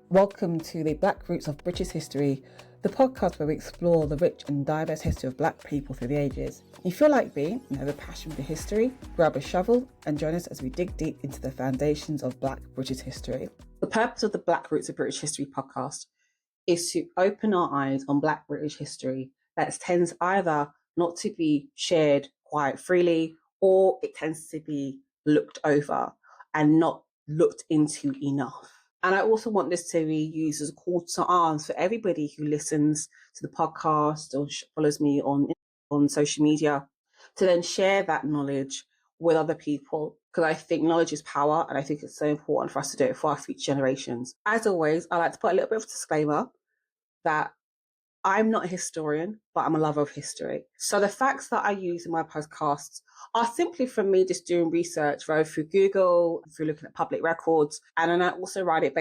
Welcome to the Black Roots of British History, the podcast where we explore the rich and diverse history of Black people through the ages. If you're like me and have a passion for history, grab a shovel and join us as we dig deep into the foundations of Black British history. The purpose of the Black Roots of British History podcast is to open our eyes on Black British history that tends either not to be shared quite freely, or it tends to be looked over and not looked into enough. And I also want this to be used as a call to arms for everybody who listens to the podcast or follows me on social media, to then share that knowledge with other people, because I think knowledge is power, and I think it's so important for us to do it for our future generations. As always, I like to put a little bit of a disclaimer that I'm not a historian, but I'm a lover of history. So the facts that I use in my podcasts are simply from me just doing research, right, through Google, through looking at public records. And then I also write it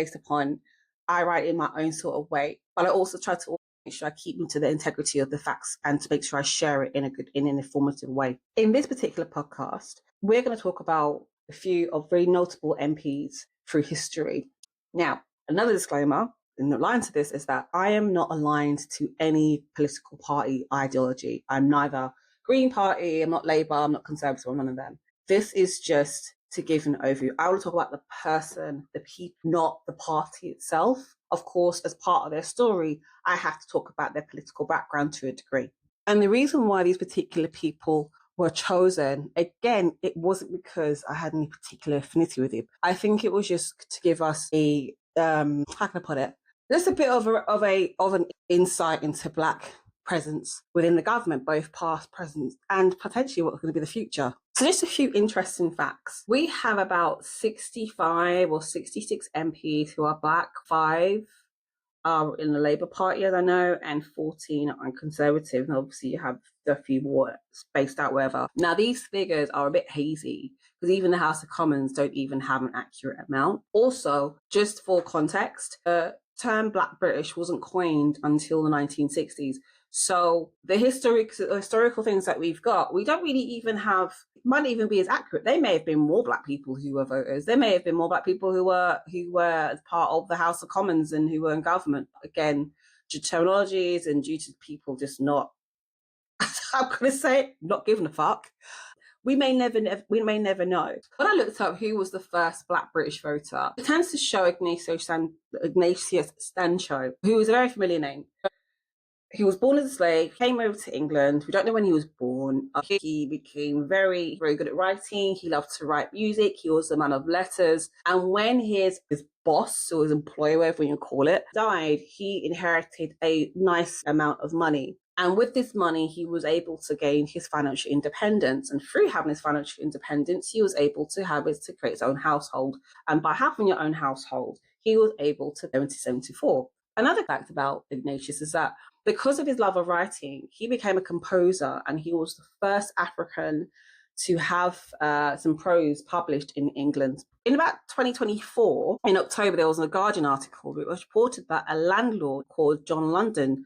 I write it in my own sort of way. But I also try to make sure I keep to the integrity of the facts and to make sure I share it in an informative way. In this particular podcast, we're going to talk about a few of very notable MPs through history. Now, another disclaimer in the line to this is that I am not aligned to any political party ideology. I'm neither Green Party, I'm not Labour, I'm not Conservative, I'm none of them. This is just to give an overview. I want to talk about the person, the people, not the party itself. Of course, as part of their story, I have to talk about their political background to a degree. And the reason why these particular people were chosen, again, it wasn't because I had any particular affinity with it. I think it was just to give us a, how can I put it? Just a bit of an insight into Black presence within the government, both past, present, and potentially what's going to be the future. So just a few interesting facts. We have about 65 or 66 MPs who are Black, 5 are in the Labour Party, as I know, and 14 are Conservative. And obviously you have a few more spaced out wherever. Now these figures are a bit hazy because even the House of Commons don't even have an accurate amount. Also, just for context, term Black British wasn't coined until the 1960s. So the historical things that we've got, we don't really even have, might even be as accurate. They may have been more Black people who were voters. There may have been more Black people who were as part of the House of Commons and who were in government. Again, due to terminologies and due to people just not, I'm going to say, not giving a fuck. We may never know. When I looked up who was the first Black British voter, it tends to show Ignatius Sancho, who was a very familiar name. He was born as a slave, came over to England. We don't know when he was born. He became very, very good at writing. He loved to write music. He was a man of letters. And when his boss, or his employer, whatever you call it, died, he inherited a nice amount of money. And with this money, he was able to gain his financial independence. And through having his financial independence, he was able to create his own household. And by having your own household, he was able to go into 74. Another fact about Ignatius is that because of his love of writing, he became a composer, and he was the first African to have some prose published in England. In about 2024, in October, there was a Guardian article that was reported that a landlord called John London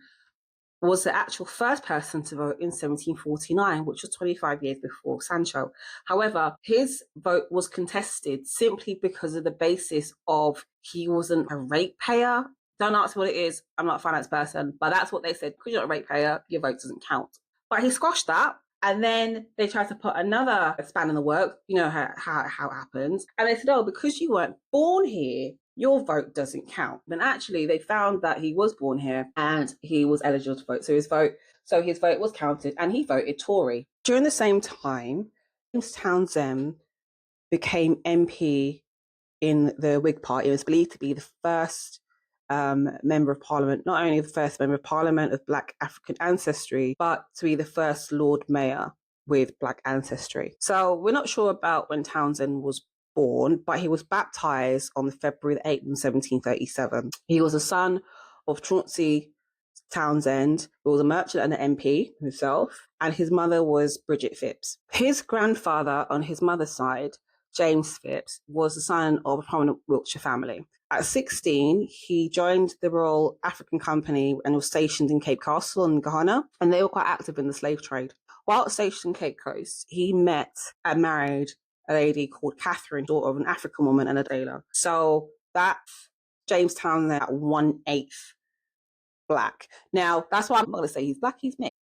was the actual first person to vote in 1749, which was 25 years before Sancho. However, his vote was contested simply because of the basis of he wasn't a ratepayer. Don't ask me what it is. I'm not a finance person, but that's what they said. Because you're not a ratepayer, your vote doesn't count. But he squashed that. And then they tried to put another span in the works. You know how it happens. And they said, oh, because you weren't born here, your vote doesn't count. Then actually they found that he was born here and he was eligible to vote. So his vote was counted and he voted Tory. During the same time, James Townsend became MP in the Whig Party. It was believed to be the first member of Parliament, not only the first member of Parliament of Black African ancestry, but to be the first Lord Mayor with Black ancestry. So we're not sure about when Townsend was born, but he was baptised on February 8th, 1737. He was a son of Chauncey Townsend, who was a merchant and an MP himself, and his mother was Bridget Phipps. His grandfather on his mother's side, James Phipps, was the son of a prominent Wiltshire family. At 16, he joined the Royal African Company and was stationed in Cape Castle in Ghana, and they were quite active in the slave trade. While stationed in Cape Coast, he met and married a lady called Catherine, daughter of an African woman and a tailor. So that James Townsend at 1/8 black. Now, that's why I'm not going to say he's black, he's mixed.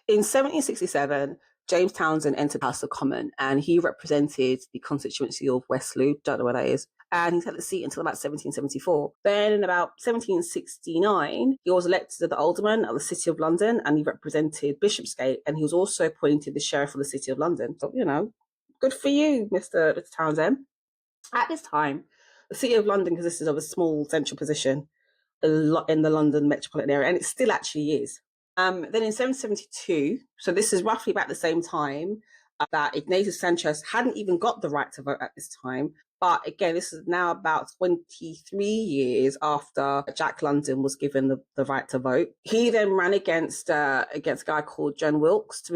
In 1767, James Townsend entered the House of Commons and he represented the constituency of Westlew, don't know where that is, and he's had the seat until about 1774. Then in about 1769, he was elected as the alderman of the City of London and he represented Bishopsgate, and he was also appointed the sheriff of the City of London. So, you know, good for you, Mr. Townsend. At this time, the City of London consisted of a small central position in the London metropolitan area, and it still actually is. Then in 1772, so this is roughly about the same time that Ignatius Sanchez hadn't even got the right to vote at this time. But again, this is now about 23 years after Jack London was given the right to vote. He then ran against a guy called John Wilkes who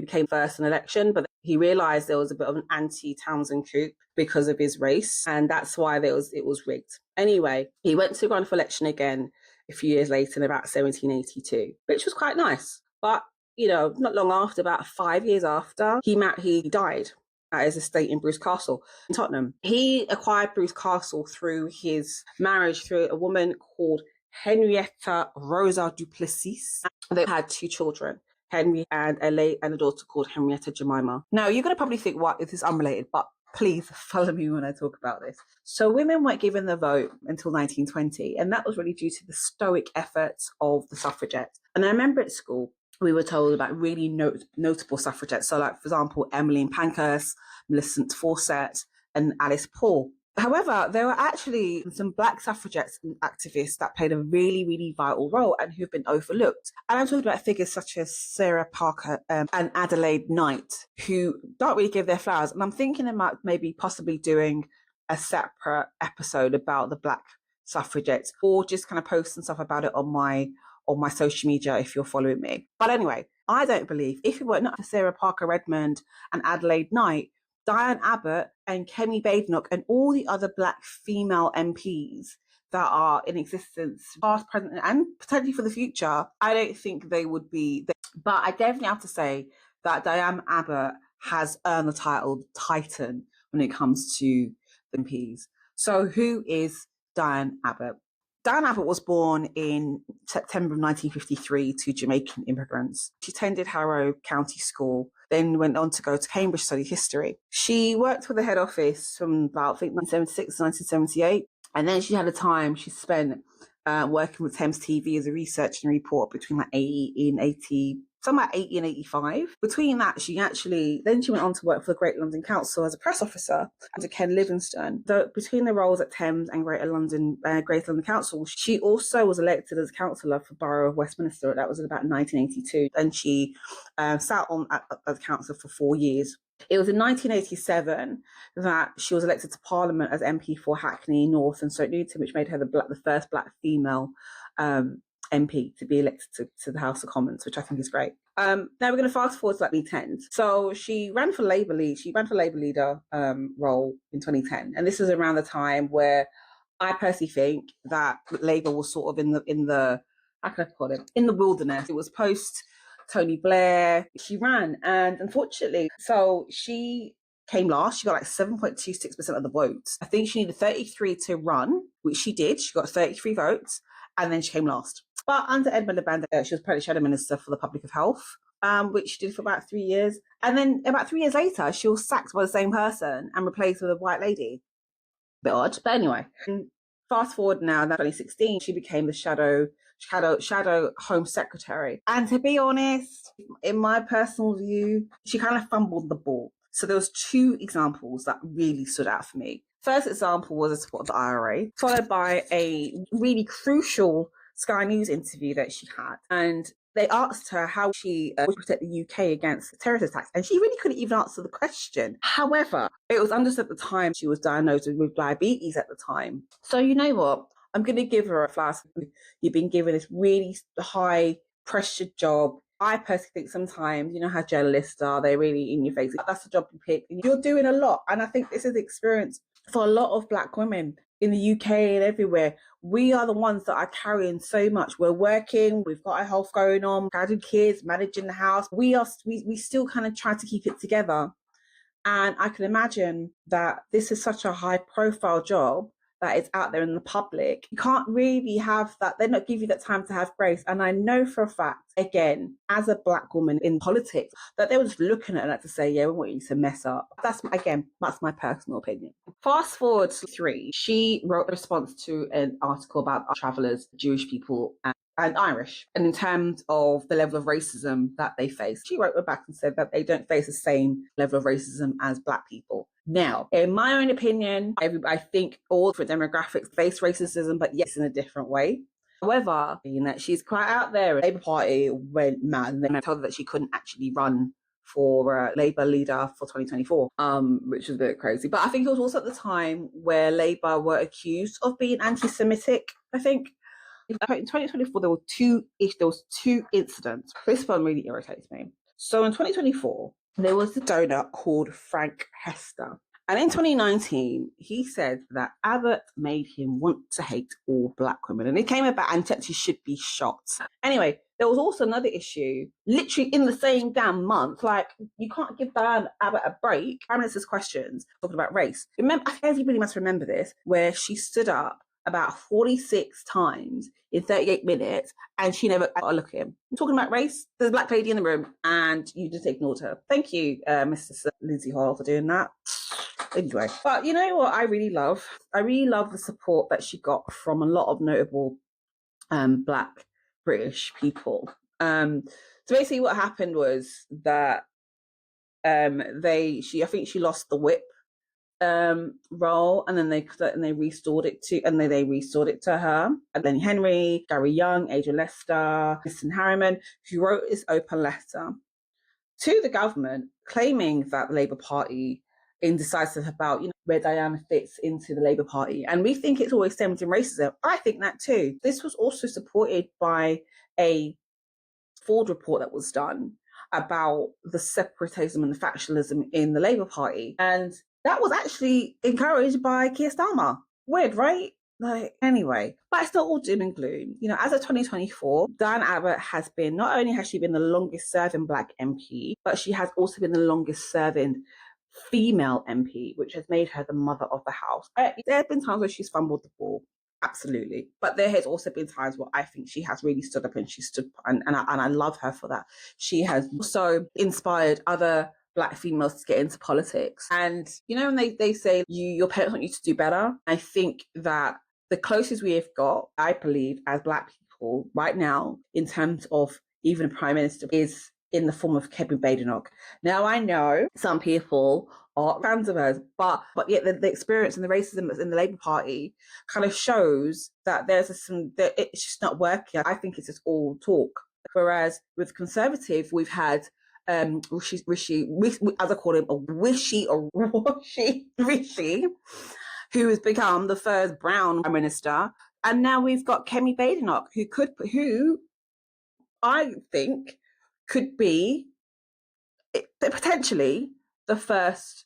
became first in election, but he realized there was a bit of an anti-Townsend coup because of his race, and that's why it was rigged. Anyway, he went to run for election again a few years later in about 1782, which was quite nice. But, you know, not long after, about 5 years after, he died at his estate in Bruce Castle in Tottenham. He acquired Bruce Castle through his marriage through a woman called Henrietta Rosa Duplessis. They had 2 children, Henry and a daughter called Henrietta Jemima. Now, you're going to probably think, what, this is unrelated, but please follow me when I talk about this. So women weren't given the vote until 1920, and that was really due to the stoic efforts of the suffragettes. And I remember at school, we were told about really notable suffragettes. So, like, for example, Emmeline Pankhurst, Millicent Fawcett, and Alice Paul. However, there were actually some black suffragettes and activists that played a really, really vital role and who've been overlooked. And I'm talking about figures such as Sarah Parker and Adelaide Knight, who don't really give their flowers. And I'm thinking about maybe possibly doing a separate episode about the black suffragettes, or just kind of posting stuff about it on my social media if you're following me. But anyway, I don't believe, if it were not for Sarah Parker Redmond and Adelaide Knight, Diane Abbott and Kemi Badenoch and all the other black female MPs that are in existence, past, present, and potentially for the future, I don't think they would be there. But I definitely have to say that Diane Abbott has earned the title Titan when it comes to the MPs. So who is Diane Abbott? Diane Abbott was born in September of 1953 to Jamaican immigrants. She attended Harrow County School, then went on to go to Cambridge to study history. She worked for the head office from about, I think, 1976 to 1978. And then she had a time she spent working with Thames TV as a research and report between like 80 and 85. Between that, she went on to work for the Great London Council as a press officer under Ken Livingstone. So between the roles at Thames and Great London Council, she also was elected as councillor for Borough of Westminster. That was in about 1982. And she sat on as councillor for 4 years. It was in 1987 that she was elected to Parliament as MP for Hackney North and Stoke Newington, which made her the first black female MP to be elected to the House of Commons, which I think is great. Now we're going to fast forward to like 2010. So she ran for Labour leader role in 2010, and this was around the time where I personally think that Labour was sort of in the how can I put it, in the wilderness. It was post Tony Blair. She ran, and unfortunately, so she came last. She got like 7.26% of the votes. I think she needed 33 to run, which she did. She got 33 votes, and then she came last. But under Edmund Abanda, she was apparently Shadow Minister for the Public of Health, which she did for about 3 years. And then about 3 years later, she was sacked by the same person and replaced with a white lady. Bit odd, but anyway. Fast forward now, in 2016, she became the Shadow Home Secretary. And to be honest, in my personal view, she kind of fumbled the ball. So there was 2 examples that really stood out for me. First example was a support of the IRA, followed by a really crucial Sky News interview that she had. And they asked her how she would protect the UK against terrorist attacks. And she really couldn't even answer the question. However, it was understood at the time she was diagnosed with diabetes at the time. So you know what? I'm going to give her a flask. You've been given this really high pressure job. I personally think sometimes, you know how journalists are, they're really in your face. That's the job you pick. You're doing a lot. And I think this is the experience for a lot of black women in the UK and everywhere. We are the ones that are carrying so much. We're working, we've got our health going on, having kids, managing the house. We still kind of try to keep it together. And I can imagine that this is such a high profile job that is out there in the public, you can't really have that. They don't give you that time to have grace. And I know for a fact, again, as a Black woman in politics, that they were just looking at that to say, yeah, we want you to mess up. That's my personal opinion. Fast forward to 3, she wrote a response to an article about travellers, Jewish people, and Irish, and in terms of the level of racism that they face. She wrote back and said that they don't face the same level of racism as Black people. Now, in my own opinion, I think all different demographics face racism, but yes, in a different way. However, being that she's quite out there, the Labour Party went mad and then I told her that she couldn't actually run for Labour leader for 2024, which was a bit crazy. But I think it was also at the time where Labour were accused of being anti-Semitic, I think. In 2024, there was two incidents. This one really irritates me. So in 2024, there was a donor called Frank Hester. And in 2019, he said that Abbott made him want to hate all Black women. And it came about and said she should be shot. Anyway, there was also another issue, literally in the same damn month. Like, you can't give Diane Abbott a break. Prime Minister's questions talking about race. Remember, I think everybody must remember this, where she stood up about 46 times in 38 minutes and she never got a look at him. I'm talking about race. There's a Black lady in the room and you just ignored her. Thank you, Mr. Lindsay Hall, for doing that. Anyway, but you know what I really love? I really love the support that she got from a lot of notable Black British people. So basically what happened was that I think she lost the whip role, and then they restored it to her. And then Henry, Gary Young, Adrian Lester, Kristen Harriman, who wrote this open letter to the government claiming that the Labour Party indecisive about where Diana fits into the Labour Party, and we think it's always stemmed from racism. I think that too. This was also supported by a Ford report that was done about the separatism and the factionalism in the Labour Party, and that was actually encouraged by Keir Starmer. Weird, right? Like, anyway, but it's not all doom and gloom. As of 2024, Diane Abbott not only has she been the longest serving Black MP, but she has also been the longest serving female MP, which has made her the mother of the house. There have been times where she's fumbled the ball, absolutely, but there has also been times where I think she has really stood up and and I love her for that. She has also inspired other Black females to get into politics. And when they say your parents want you to do better, I think that the closest we have got, I believe, as Black people right now, in terms of even a prime minister, is in the form of Kemi Badenoch. Now, I know some people are fans of hers, but yet the experience and the racism that's in the Labour Party kind of shows that that it's just not working. I think it's just all talk. Whereas with Conservative, we've had Rishi, as I call him, Rishi, who has become the first brown prime minister, and now we've got Kemi Badenoch, who I think could be potentially the first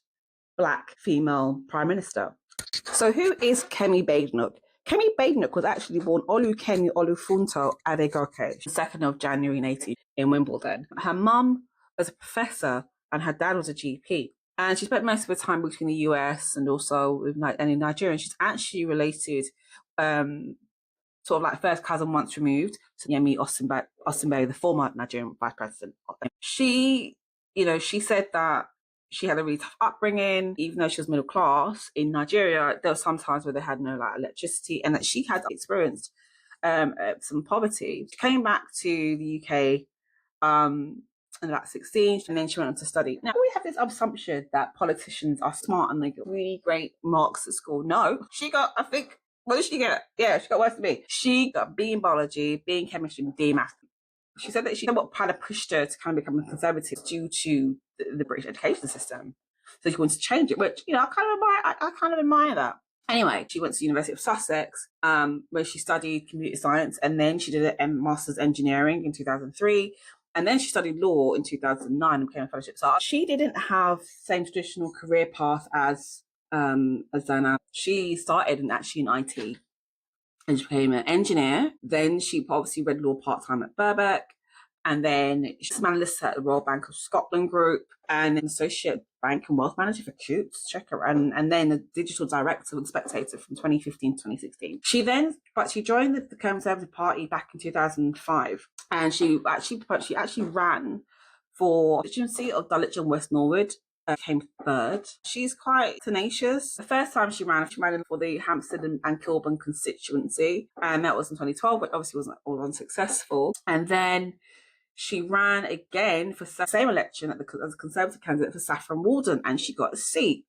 Black female prime minister. So who is Kemi Badenoch? Kemi Badenoch was actually born Olukemi Olufunto Adegoke, 2nd of January 1980 in Wimbledon. Her mum was a professor and her dad was a GP. And she spent most of her time between the US and also in Nigeria. And she's actually related, sort of like first cousin once removed, to Yemi Osinbajo, the former Nigerian vice president. She said that she had a really tough upbringing, even though she was middle class in Nigeria. There were some times where they had no electricity, and that she had experienced some poverty. She came back to the UK in about 16, and then she went on to study. Now, we have this assumption that politicians are smart and they get really great marks at school. No, she got, I think, what did she get? Yeah, she got worse than me. She got B in biology, B in chemistry, and D in maths. She said that what kind of pushed her to kind of become a conservative due to the British education system. So she wanted to change it, which, I kind of admire that. Anyway, she went to the University of Sussex, where she studied computer science, and then she did a master's engineering in 2003. And then she studied law in 2009 and became a fellowship. So she didn't have the same traditional career path as Diana. She started in IT and she became an engineer. Then she obviously read law part-time at Birkbeck. And then she's analyst at the Royal Bank of Scotland Group and an associate bank and wealth manager for Coutts, checker, and then a digital director with Spectator from 2015 to 2016. She joined the Conservative Party back in 2005, and she actually ran for the constituency of Dulwich and West Norwood. Came third. She's quite tenacious. The first time she ran for the Hampstead and Kilburn constituency, and that was in 2012, but obviously wasn't all unsuccessful. And then she ran again for the same election as a Conservative candidate for Saffron Walden, and she got a seat,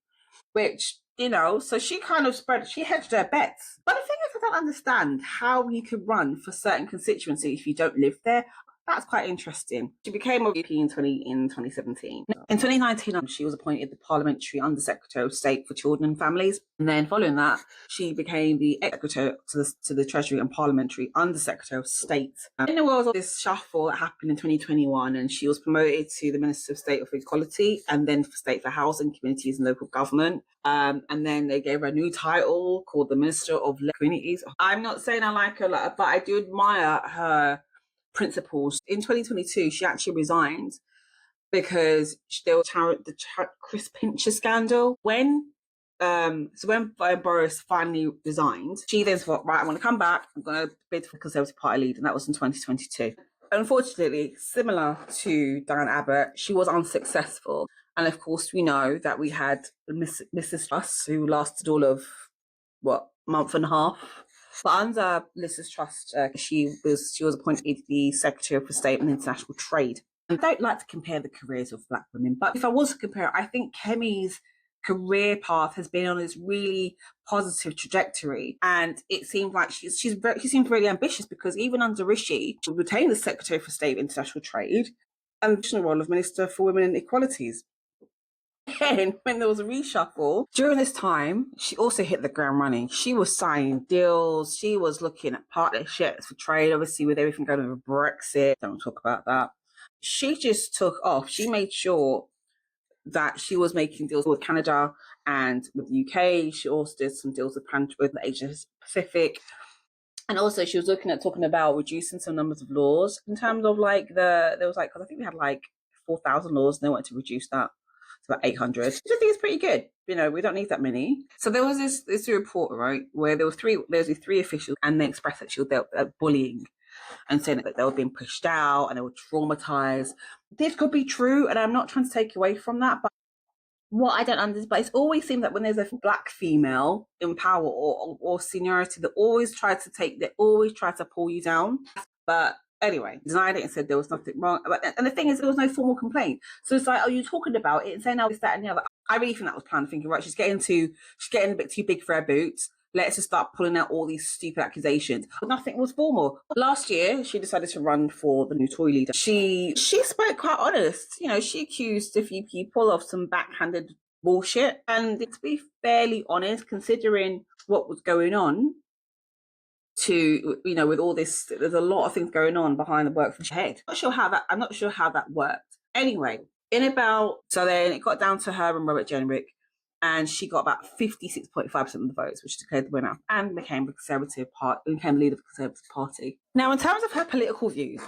which, so she kind of she hedged her bets. But the thing is, I don't understand how you could run for certain constituency if you don't live there. That's quite interesting. She became a VP in 2017. In 2019, she was appointed the Parliamentary Undersecretary of State for Children and Families. And then following that, she became the Secretary to the Treasury and Parliamentary Undersecretary of State. In the world of this shuffle that happened in 2021, and she was promoted to the Minister of State for Equality and then for State for Housing, Communities and Local Government. And then they gave her a new title called the Minister of Communities. I'm not saying I like her, but I do admire her principles. In 2022, she actually resigned because there was the Chris Pincher scandal. When Boris finally resigned, she then thought, right, I'm going to come back, I'm going to bid for Conservative Party lead, and that was in 2022. Unfortunately, similar to Diane Abbott, she was unsuccessful. And of course, we know that we had Mrs. Truss, who lasted all of, month and a half. But under Liz Truss, she was appointed the Secretary for State and International Trade. I don't like to compare the careers of Black women, but if I was to compare, I think Kemi's career path has been on this really positive trajectory, and it seems like she seems really ambitious, because even under Rishi, she retained the Secretary for State and International Trade and the role of Minister for Women and Equalities. Again, when there was a reshuffle, during this time, she also hit the ground running. She was signing deals. She was looking at partnerships for trade, obviously, with everything going on with Brexit. Don't talk about that. She just took off. She made sure that she was making deals with Canada and with the UK. She also did some deals with the Asia Pacific. And also she was talking about reducing some numbers of laws in terms of I think we had 4,000 laws, and they wanted to reduce that to about 800, which I think is pretty good. We don't need that many. So there was this report, right, where there was three officials, and they expressed that she was bullying and saying that they were being pushed out and they were traumatized. This could be true, and I'm not trying to take away from that, but what I don't understand, but it's always seemed that when there's a Black female in power or seniority, they always try to pull you down. But anyway, denied it and said there was nothing wrong. And the thing is, there was no formal complaint. So it's like, are you talking about it and saying, oh, this, that, and the other? I really think that was planned, thinking, right, she's getting a bit too big for her boots. Let's just start pulling out all these stupid accusations. But nothing was formal. Last year, she decided to run for the new Tory leader. She spoke quite honest. She accused a few people of some backhanded bullshit. And to be fairly honest, considering what was going on, with all this, there's a lot of things going on behind the work from her head. I'm not sure how that worked. Anyway, so then it got down to her and Robert Jenrick, and she got about 56.5% of the votes, which declared the winner, and became the leader of the Conservative Party. Now, in terms of her political views,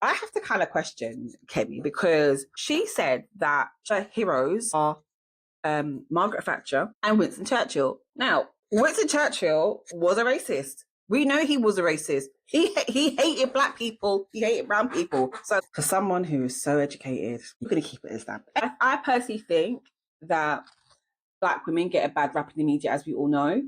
I have to kind of question Kemi, because she said that her heroes are Margaret Thatcher and Winston Churchill. Now, Winston Churchill was a racist. We know he was a racist. He hated Black people. He hated brown people. So for someone who is so educated, you're going to keep it as that. I personally think that Black women get a bad rap in the media, as we all know.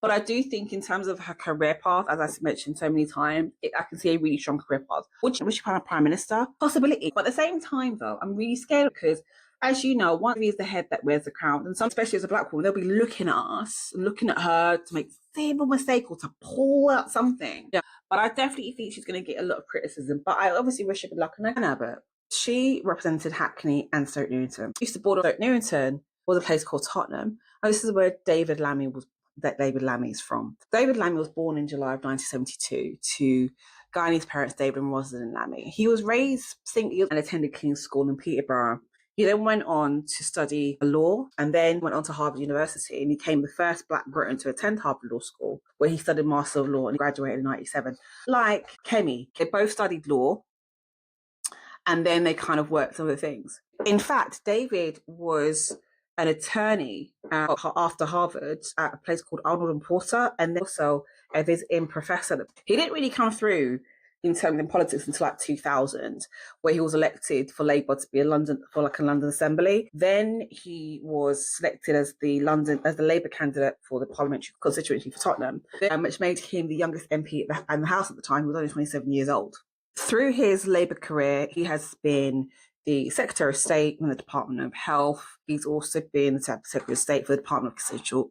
But I do think in terms of her career path, as I mentioned so many times, I can see a really strong career path. Would she become a Prime Minister? Possibility. But at the same time, though, I'm really scared, because, as you know, one of you is the head that wears the crown. And some, especially as a Black woman, they'll be looking at us and looking at her to make a single mistake or to pull out something. Yeah. But I definitely think she's going to get a lot of criticism. But I obviously wish her good luck. And Abbott, she represented Hackney and Stoke Newington. Used to border Stoke Newington was a place called Tottenham. And this is where David Lammy is from. David Lammy was born in July of 1972 to Guyanese parents, David and Rosalind Lammy. He was raised single and attended King's School in Peterborough. He then went on to study law and then went on to Harvard University, and he became the first Black Briton to attend Harvard Law School, where he studied Master of Law and graduated in 1997. Like Kemi, they both studied law, And then they kind of worked on other things. In fact, David was an attorney after Harvard at a place called Arnold and Porter, and also a visiting professor. He didn't really come through in terms of politics until like 2000, where he was elected for Labour to be a London Assembly. Then he was selected as the Labour candidate for the parliamentary constituency for Tottenham, which made him the youngest MP in the House at the time. He was only 27 years old. Through his Labour career, he has been the Secretary of State in the Department of Health. He's also been the Secretary of State for the Department of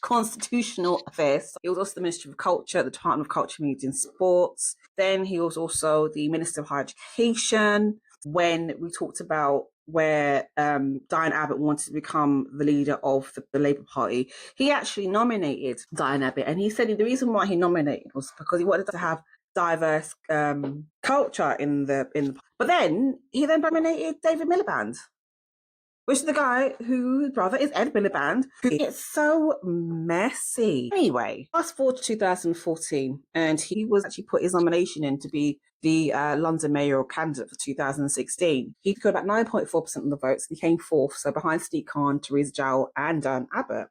Constitutional Affairs. He was also the Minister of Culture, the Department of Culture, Media and Sports. Then he was also the Minister of Higher Education. When we talked about where Diane Abbott wanted to become the leader of the Labour Party, he actually nominated Diane Abbott. And he said the reason why he nominated was because he wanted to have diverse culture in the but then he nominated David Miliband, which is the guy whose brother is Ed Miliband. It's so messy. Anyway, fast forward to 2014, and he was actually put his nomination in to be the London mayoral candidate for 2016. He got about 9.4% of the votes, and he came fourth, so behind Steve Khan, Theresa Jowell, and Abbott.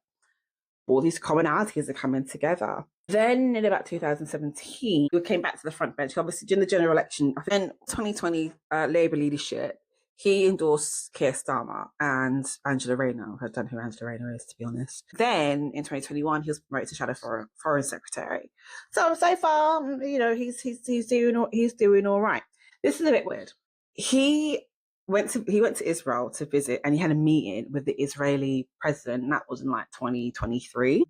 All these commonalities are coming together. Then in about 2017, we came back to the front bench. Obviously, during the general election, I think 2020 Labour leadership, he endorsed Keir Starmer and Angela Rayner. I don't know who Angela Rayner is, to be honest. Then in 2021, he was promoted to Shadow Foreign Secretary. So far, he's doing all right. This is a bit weird. He went to Israel to visit, and he had a meeting with the Israeli president, and that was in like 2023.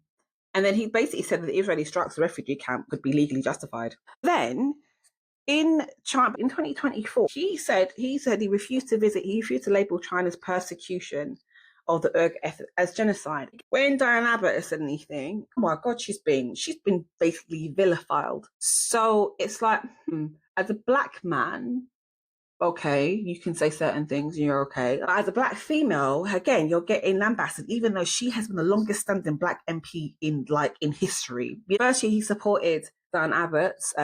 And then he basically said that the Israeli strikes the refugee camp could be legally justified. Then in China, in 2024, he said he refused to visit. He refused to label China's persecution of the Uyghur ethnic as genocide. When Diane Abbott has said anything, oh my God, she's been basically vilified. So it's like, as a black man, okay, you can say certain things and you're okay. As a black female, again, you're getting lambasted, even though she has been the longest standing black MP in history. First year, he supported Diane Abbott's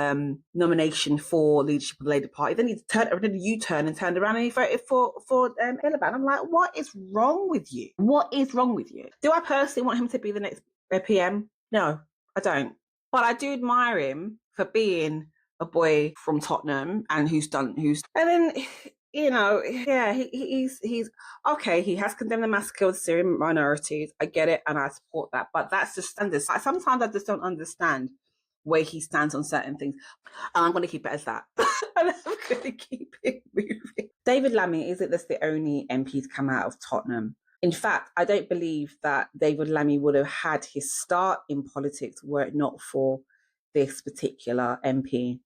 nomination for leadership of the Labour Party. Then he did a U-turn and turned around and he voted for Miliband. I'm like, what is wrong with you? What is wrong with you? Do I personally want him to be the next PM? No, I don't. But I do admire him for being a boy from Tottenham and he's and then he's okay. He has condemned the massacre of Syrian minorities. I get it and I support that, but that's the standard. Sometimes I just don't understand where he stands on certain things. And I'm going to keep it as that. And I'm going to keep it moving. David Lammy isn't this the only MP to come out of Tottenham. In fact, I don't believe that David Lammy would have had his start in politics were it not for this particular MP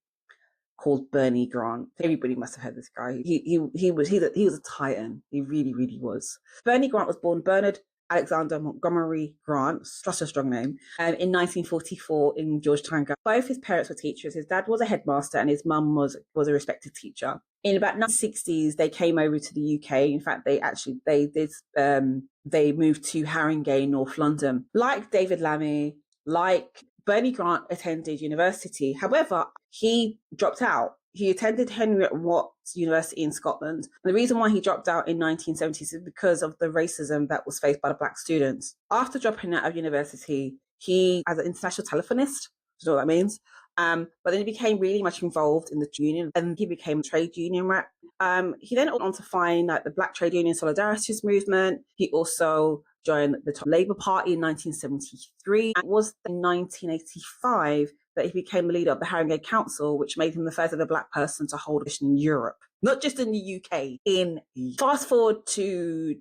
called Bernie Grant. Everybody must have heard this guy. He was a titan. He really, really was. Bernie Grant was born Bernard Alexander Montgomery Grant, such a strong name, in 1944 in Georgetown. Both his parents were teachers. His dad was a headmaster and his mum was a respected teacher. In about 1960s, they came over to the UK. In fact, they moved to Haringey, North London. Like David Lammy, like Bernie Grant attended university. However, he dropped out. He attended Henry Watts University in Scotland. And the reason why he dropped out in 1970s is because of the racism that was faced by the black students. After dropping out of university, he, as an international telephonist, you know what that means, but then he became really much involved in the union and he became a trade union rep. He then went on to find the Black Trade Union Solidarities movement. He also joined the Labour Party in 1973. It was in 1985 that he became the leader of the Haringey Council, which made him the first ever black person to hold a position in Europe. Not just in the UK, Fast forward to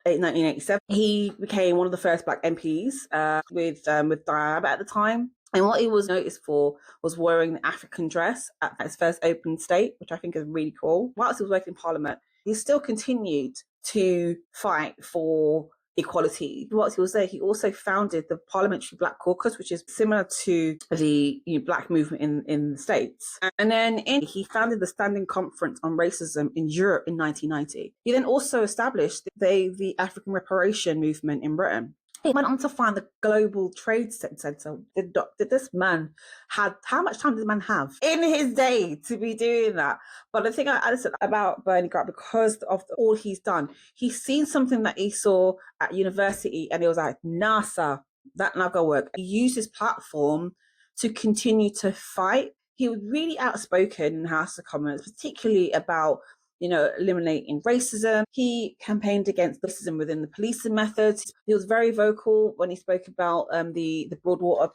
1987, he became one of the first black MPs with Diane Abbott at the time. And what he was noticed for was wearing the African dress at his first open state, which I think is really cool. Whilst he was working in Parliament, he still continued to fight for equality. Whilst he was there, he also founded the Parliamentary Black Caucus, which is similar to the black movement in the States. And then he founded the Standing Conference on Racism in Europe in 1990. He then also established the African Reparation Movement in Britain. He went on to find the Global Trade Center. Did this man had how much time did the man have in his day to be doing that? But the thing I said about Bernie Grant, because of all he's done, he's seen something that he saw at university, and it was like, NASA, that not gonna work. He used his platform to continue to fight. He was really outspoken in the House of Commons, particularly about eliminating racism. He campaigned against racism within the policing methods. He was very vocal when he spoke about the Broadwater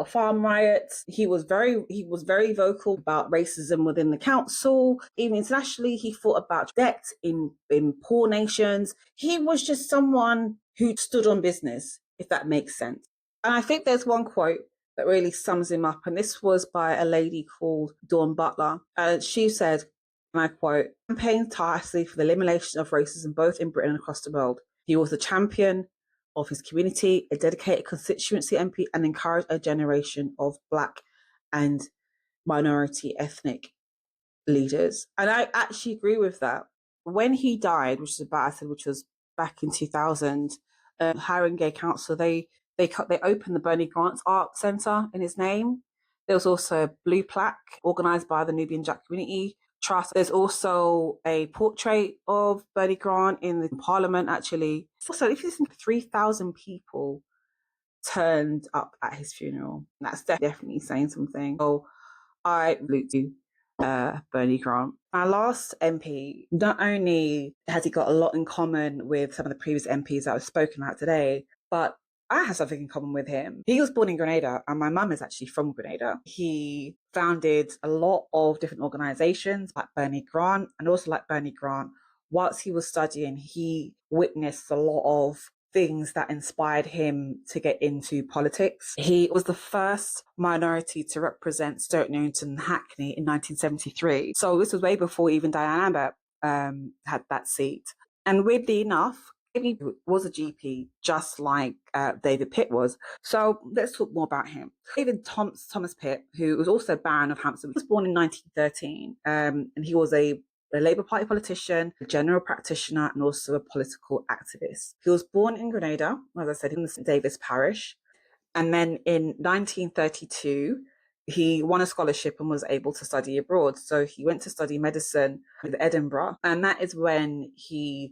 farm riots. He was very vocal about racism within the council. Even internationally, he fought about debt in poor nations. He was just someone who stood on business, if that makes sense. And I think there's one quote that really sums him up, and this was by a lady called Dawn Butler. She said, and I quote, "Campaigned tirelessly for the elimination of racism both in Britain and across the world. He was a champion of his community, a dedicated constituency MP, and encouraged a generation of Black and minority ethnic leaders." And I actually agree with that. When he died, which was back in 2000, Haringey Council, they opened the Bernie Grant Art Centre in his name. There was also a blue plaque organised by the Nubian Jack Community Trust. There's also a portrait of Bernie Grant in the Parliament, actually. Also, if you listen, 3,000 people turned up at his funeral. That's definitely saying something. So I salute to Bernie Grant. Our last MP, not only has he got a lot in common with some of the previous MPs that I've spoken about today, but I have something in common with him. He was born in Grenada, and my mum is actually from Grenada. He founded a lot of different organizations like Bernie Grant, and also like Bernie Grant, whilst he was studying, he witnessed a lot of things that inspired him to get into politics. He was the first minority to represent Stoke Newington and Hackney in 1973. So this was way before even Diane Abbott had that seat. And weirdly enough, he was a GP, just like David Pitt was. So let's talk more about him. David Thomas Pitt, who was also Baron of Hampstead, was born in 1913, and he was a Labour Party politician, a general practitioner, and also a political activist. He was born in Grenada, as I said, in the St David's parish. And then in 1932, he won a scholarship and was able to study abroad. So he went to study medicine in Edinburgh. And that is when he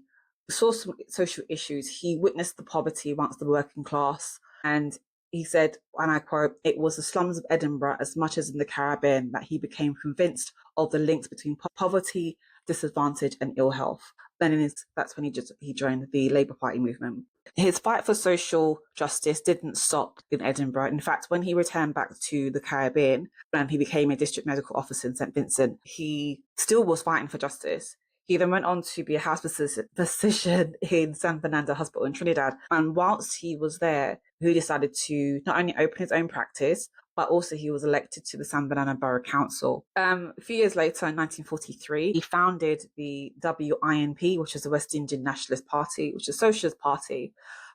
saw some social issues. He witnessed the poverty amongst the working class. And he said, and I quote, "It was the slums of Edinburgh as much as in the Caribbean that he became convinced of the links between poverty, disadvantage, and ill health." Then that's when he joined the Labour Party movement. His fight for social justice didn't stop in Edinburgh. In fact, when he returned back to the Caribbean and he became a district medical officer in St. Vincent, he still was fighting for justice. He then went on to be a house physician in San Fernando Hospital in Trinidad. And whilst he was there, he decided to not only open his own practice, but also he was elected to the San Fernando Borough Council. A few years later, in 1943, he founded the WINP, which is the West Indian Nationalist Party, which is a socialist party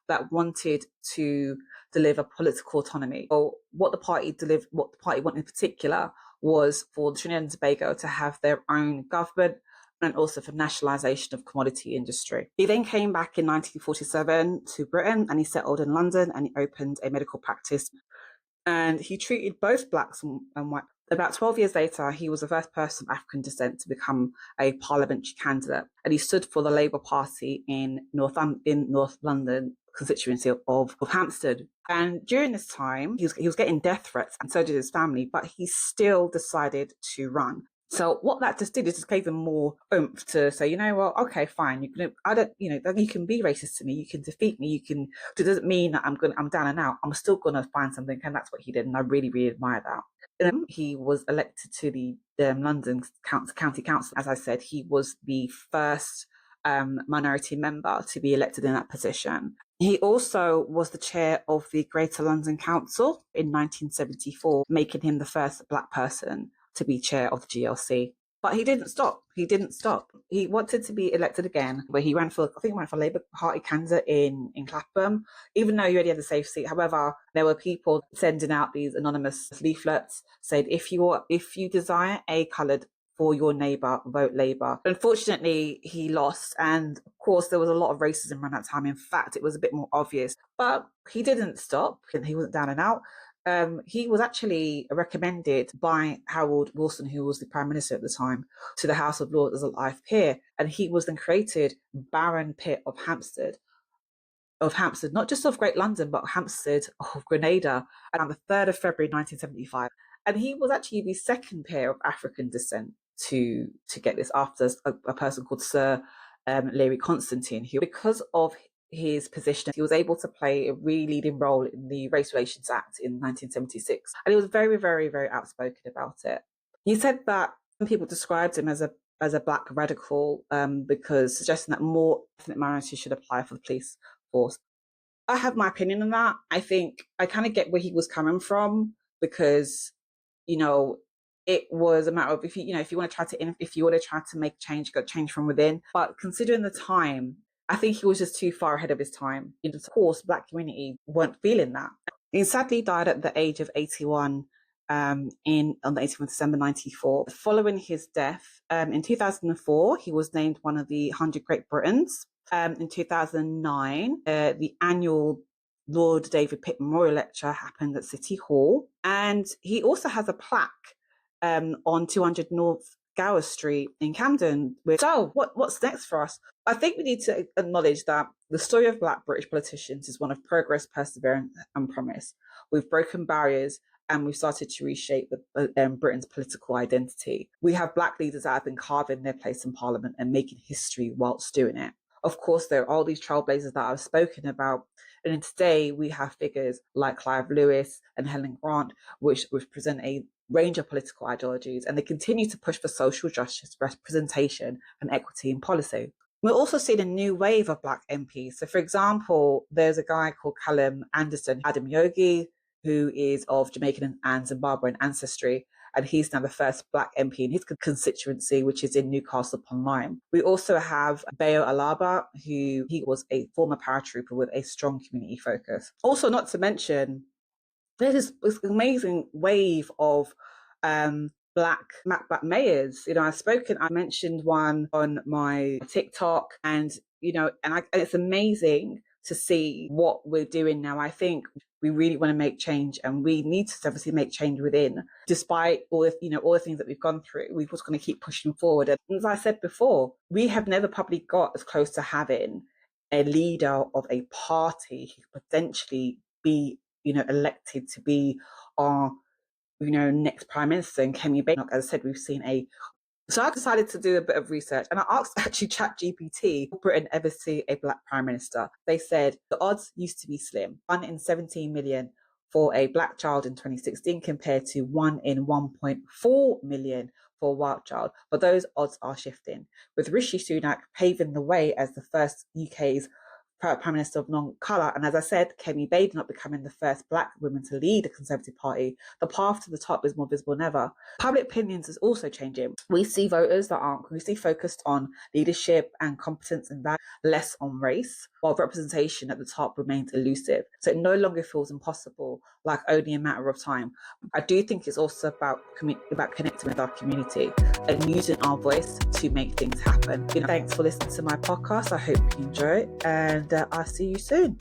that wanted to deliver political autonomy. So what the party wanted in particular was for Trinidad and Tobago to have their own government, and also for nationalisation of commodity industry. He then came back in 1947 to Britain, and he settled in London, and he opened a medical practice. And he treated both Blacks and white. About 12 years later, he was the first person of African descent to become a parliamentary candidate, and he stood for the Labour Party in North London constituency of Hampstead. And during this time, he was getting death threats, and so did his family, but he still decided to run. So what that just did is just gave him more oomph to say, okay, fine. You can be racist to me. You can defeat me. It doesn't mean that I'm down and out. I'm still going to find something. And that's what he did. And I really, really admire that. And he was elected to the London County Council. As I said, he was the first minority member to be elected in that position. He also was the chair of the Greater London Council in 1974, making him the first Black person to be chair of the GLC. But he didn't stop. He wanted to be elected again, where he ran for Labour Party candidate in Clapham, even though he already had a safe seat. However, there were people sending out these anonymous leaflets saying, if you desire a coloured for your neighbour, vote Labour. Unfortunately, he lost. And of course, there was a lot of racism around that time. In fact, it was a bit more obvious. But he didn't stop. He wasn't down and out. He was actually recommended by Harold Wilson, who was the Prime Minister at the time, to the House of Lords as a life peer. And he was then created Baron Pitt of Hampstead, not just of Great London, but Hampstead of Grenada, around the 3rd of February 1975. And he was actually the second peer of African descent to get this, after a person called Sir Leary Constantine, who, because of his position, he was able to play a really leading role in the Race Relations Act in 1976. And he was very, very, very outspoken about it. He said that some people described him as a black radical, because suggesting that more ethnic minorities should apply for the police force. I have my opinion on that. I think I kind of get where he was coming from, because, it was a matter of, if you want to try to make change, got change from within. But considering the time, I think he was just too far ahead of his time. Of course, Black community weren't feeling that. He sadly died at the age of 81 on the 18th of December 94. Following his death, in 2004, he was named one of the 100 Great Britons. In 2009, the annual Lord David Pitt Memorial Lecture happened at City Hall. And he also has a plaque on 200 North Gower Street in Camden. So what's next for us? I think we need to acknowledge that the story of Black British politicians is one of progress, perseverance and promise. We've broken barriers and we've started to reshape Britain's political identity. We have Black leaders that have been carving their place in Parliament and making history whilst doing it. Of course, there are all these trailblazers that I've spoken about. And today we have figures like Clive Lewis and Helen Grant, which present a range of political ideologies, and they continue to push for social justice, representation and equity in policy. We're also seeing a new wave of Black MPs. So, for example, there's a guy called Callum Anderson, Adam Yogi, who is of Jamaican and Zimbabwean ancestry, and he's now the first Black MP in his constituency, which is in Newcastle upon Lyme. We also have Bayo Alaba, he was a former paratrooper with a strong community focus. Also, not to mention, there's this amazing wave of Black mayors. I mentioned one on my TikTok, and it's amazing to see what we're doing now. I think we really want to make change, and we need to obviously make change within. Despite all the things that we've gone through, we're just going to keep pushing forward. And as I said before, we have never probably got as close to having a leader of a party who could potentially be elected to be our next Prime Minister, and Kemi Bates. As I said, we've seen so I decided to do a bit of research, and I asked actually ChatGPT, will Britain ever see a Black Prime Minister? They said the odds used to be slim, 1 in 17 million for a Black child in 2016 compared to 1 in 1.4 million for a white child. But those odds are shifting, with Rishi Sunak paving the way as the first UK's Prime Minister of non-colour, and as I said, Kemi Bates not becoming the first Black woman to lead the Conservative Party. The path to the top is more visible than ever. Public opinions is also changing. We see voters that aren't increasingly focused on leadership and competence and that, less on race, while representation at the top remains elusive. So it no longer feels impossible, like only a matter of time. I do think it's also about connecting with our community and using our voice to make things happen. Thanks for listening to my podcast. I hope you enjoy it, and I'll see you soon.